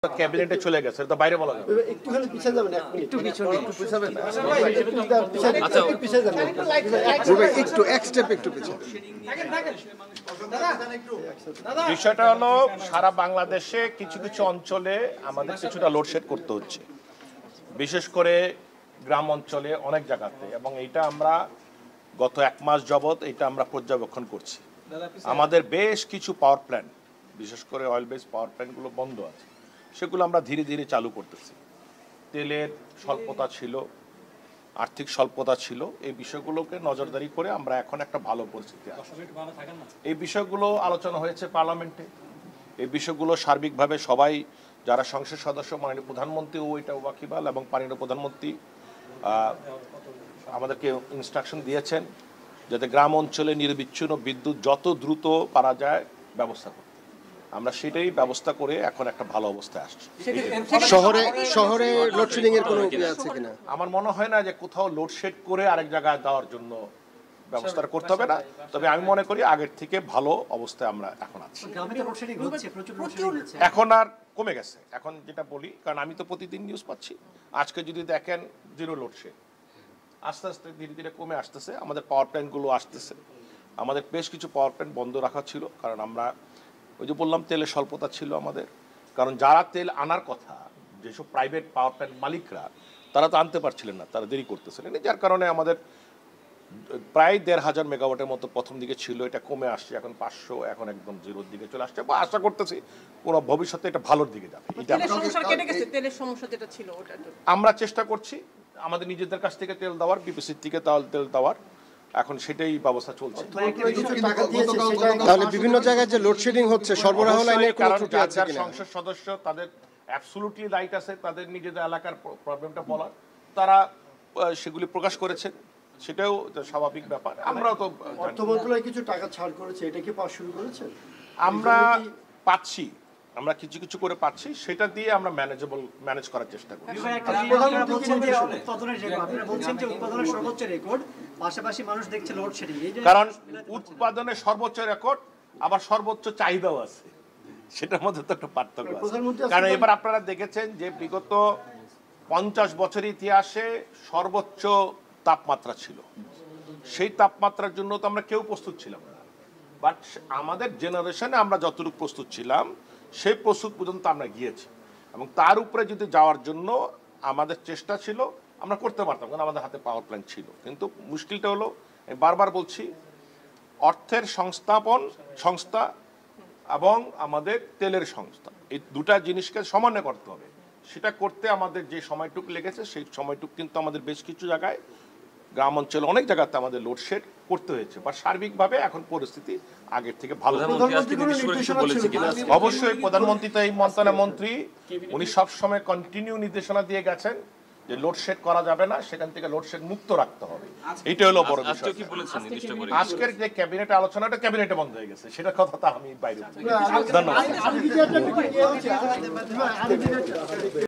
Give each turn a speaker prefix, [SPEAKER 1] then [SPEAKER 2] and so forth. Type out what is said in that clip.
[SPEAKER 1] ক্যাবিনেটে চলে গেছে, এটা বাইরে বলা যাবে।
[SPEAKER 2] একটুখানি পিছিয়ে যাবেন, একটু পিছনে, একটু পিছাবেন না,
[SPEAKER 3] আচ্ছা
[SPEAKER 2] পিছিয়ে যাবেন, একটু এক স্টেপ একটু পিছিয়ে।
[SPEAKER 1] বিষয়টা হলো সারা বাংলাদেশে কিছু কিছু অঞ্চলে আমাদের কিছুটা লোডশেড করতে হচ্ছে, বিশেষ করে গ্রাম অঞ্চলে অনেক জায়গাতে, এবং এইটা আমরা গত 1 মাস যাবত এটা আমরা পর্যবেক্ষণ করছি। আমাদের বেশ কিছু পাওয়ার প্ল্যান্ট, বিশেষ করে অয়েল বেস পাওয়ার প্ল্যান্টগুলো বন্ধ আছে, সেগুলো আমরা ধীরে ধীরে চালু করতেছি। তেলের স্বল্পতা ছিল, আর্থিক স্বল্পতা ছিল, এই বিষয়গুলোকে নজরদারি করে আমরা এখন একটা ভালো পরিস্থিতি আছি। এই বিষয়গুলো আলোচনা হয়েছে পার্লামেন্টে, এই বিষয়গুলো সার্বিকভাবে সবাই যারা সংসদ সদস্য, মাননীয় প্রধানমন্ত্রী ও এটা ওয়াকিবাল এবং মাননীয় প্রধানমন্ত্রী আমাদেরকে ইনস্ট্রাকশন দিয়েছেন যাতে গ্রাম অঞ্চলে নিরবিচ্ছিন্ন বিদ্যুৎ যত দ্রুত পারা যায় ব্যবস্থা করতে। আমরা সেটাই ব্যবস্থা করে এখন একটা ভালো অবস্থায় আসছি।
[SPEAKER 2] শহরে লোডশেডিং এর কোনো উপায় আছে কিনা?
[SPEAKER 1] আমার মনে হয় না যে কোথাও লোডশেড করে আরেক জায়গায় দেওয়ার জন্য ব্যবস্থা করতে হবে না, তবে আমি মনে করি আগের থেকে ভালো অবস্থায় আমরা এখন আছি। এখন আর কমে গেছে, এখন যেটা বলি, কারণ আমি তো প্রতিদিন নিউজ পাচ্ছি, আজকে যদি দেখেন জিরো লোডশেড, আস্তে আস্তে ধীরে ধীরে কমে আসতেছে। আমাদের পাওয়ার প্ল্যান্টগুলো আসতেছে, আমাদের বেশ কিছু পাওয়ার প্ল্যান্ট বন্ধ রাখা ছিল, কারণ আমরা ওই যে বললাম তেলের স্বল্পতা ছিল আমাদের, কারণ যারা তেল আনার কথা, যেসব প্রাইভেট পাওয়ার প্ল্যান্ট মালিকরা, তারা তো আনতে পারছিলেন না, তারা দেরি করতেছিলেন, যার কারণে আমাদের প্রায় ১৫০০ মেগাওয়াটের মতো প্রথম দিকে ছিল, এটা কমে আসছে এখন ৫০০, এখন একদম জিরোর দিকে চলে আসছে, বা আশা করতেছি কোনো ভবিষ্যতে এটা ভালোর দিকে যাবে। এটা আমরা চেষ্টা করছি আমাদের নিজেদের কাছ থেকে তেল দেওয়ার, বিপিসির থেকে তেল দেওয়ার, এখন সেটাই ব্যবস্থা চলছে।
[SPEAKER 2] তাহলে বিভিন্ন জায়গায় যে লোডশেডিং হচ্ছে, সরবরাহ লাইনে কোনো ত্রুটি আছে কিনা?
[SPEAKER 1] সংসদ সদস্য তাদের অ্যাবসলিউটলি রাইট আছে তাদের নিজেদের এলাকার প্রবলেমটা বলার, তারা সেগুলি প্রকাশ করেছেন, সেটাও স্বাভাবিক ব্যাপার। আমরাও তো
[SPEAKER 2] অর্থ মন্ত্রণালয় কিছু টাকা ছাড় করেছে, এটা কি পাওয়া শুরু করেছে?
[SPEAKER 1] আমরা পাচ্ছি, আমরা কিছু কিছু করে পাচ্ছি, সেটা দিয়ে আমরা ম্যানেজ করার চেষ্টা করি। কারণ উৎপাদনের সর্বোচ্চ রেকর্ড, আবার সর্বোচ্চ চাহিদাও আছে, সেটার মধ্যে তো একটা পার্থক্য আছে। কারণ এবার আপনারা দেখেছেন যে বিগত 50 বছরের ইতিহাসে সর্বোচ্চ তাপমাত্রা ছিল, সেই তাপমাত্রার জন্য তো আমরা কেউ প্রস্তুত ছিলাম না, বাট আমাদের জেনারেশনে আমরা যতটুকু প্রস্তুত ছিলাম সেই প্রস্তুত পর্যন্ত আমরা গিয়েছি, এবং তার উপরে যদি যাওয়ার জন্য আমাদের চেষ্টা ছিল, আমরা করতে পারতাম, কারণ আমাদের হাতে পাওয়ার প্ল্যান্ট ছিল। কিন্তু মুশকিলটা হলো, আমি বারবার বলছি, অর্থের সংস্থা এবং আমাদের তেলের সংস্থা, এই দুটা জিনিসকে সমন্বয় করতে হবে। সেটা করতে আমাদের যে সময়টুকু লেগেছে, সেই সময়টুকু কিন্তু আমাদের বেশ কিছু জায়গায়, গ্রাম অঞ্চলে অনেক জায়গাতে আমাদের লোডশেড করতে হয়েছে, বা সার্বিকভাবে এখন পরিস্থিতি আগের থেকে ভালো। অবশ্যই প্রধানমন্ত্রী তো এই মন্ত্রণালয়ের মন্ত্রী, উনি সবসময় কন্টিনিউ নির্দেশনা দিয়ে গেছেন যে লোডশেড করা যাবে না, সেখান থেকে লোডশেড মুক্ত রাখতে হবে। এটা হলো বড় বিষয়। আজকের যে ক্যাবিনেট আলোচনাটা ক্যাবিনেটে বন্ধ হয়ে গেছে, সেটা কথা তো আমি বাইরে। ধন্যবাদ।